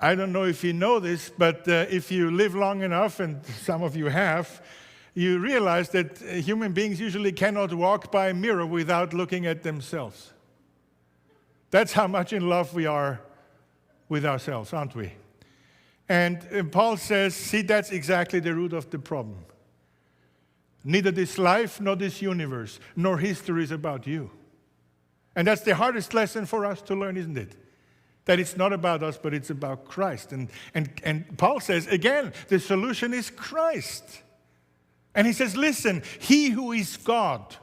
I don't know if you know this, but if you live long enough, and some of you have, you realize that human beings usually cannot walk by a mirror without looking at themselves. That's how much in love we are with ourselves, aren't we? And Paul says, see, that's exactly the root of the problem. Neither this life, nor this universe, nor history is about you. And that's the hardest lesson for us to learn, isn't it? That it's not about us, but it's about Christ. And Paul says, again, the solution is Christ. And he says, listen, he who is God,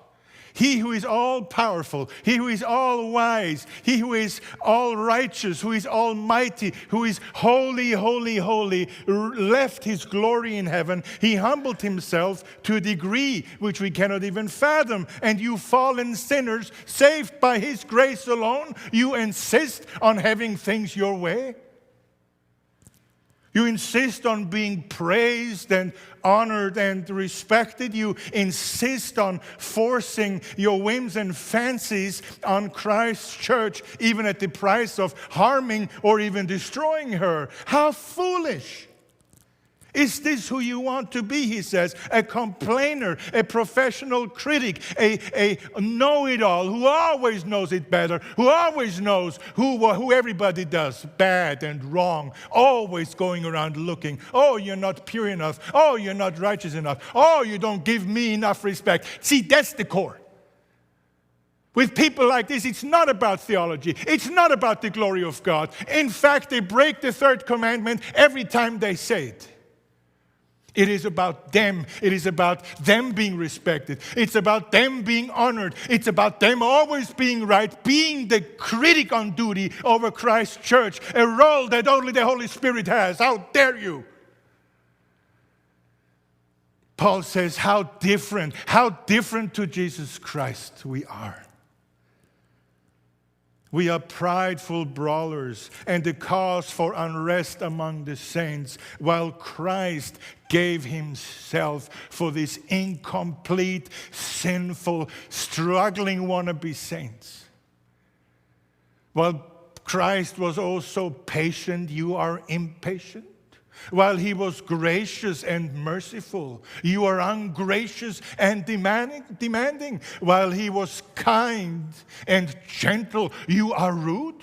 he who is all-powerful, he who is all-wise, he who is all-righteous, who is almighty, who is holy, holy, holy, left his glory in heaven. He humbled himself to a degree which we cannot even fathom. And you fallen sinners, saved by his grace alone, you insist on having things your way? You insist on being praised and honored and respected. You insist on forcing your whims and fancies on Christ's church, even at the price of harming or even destroying her. How foolish! Is this who you want to be, he says? A complainer, a professional critic, a know-it-all who always knows it better, who always knows who everybody does bad and wrong, always going around looking, oh, you're not pure enough, oh, you're not righteous enough, oh, you don't give me enough respect. See, that's the core. With people like this, it's not about theology. It's not about the glory of God. In fact, they break the third commandment every time they say it. It is about them. It is about them being respected. It's about them being honored. It's about them always being right, being the critic on duty over Christ's church, a role that only the Holy Spirit has. How dare you? Paul says, how different to Jesus Christ we are. We are prideful brawlers and the cause for unrest among the saints, while Christ gave himself for these incomplete, sinful, struggling wannabe saints. While Christ was also patient, you are impatient. While he was gracious and merciful, you are ungracious and demanding. While he was kind and gentle, you are rude.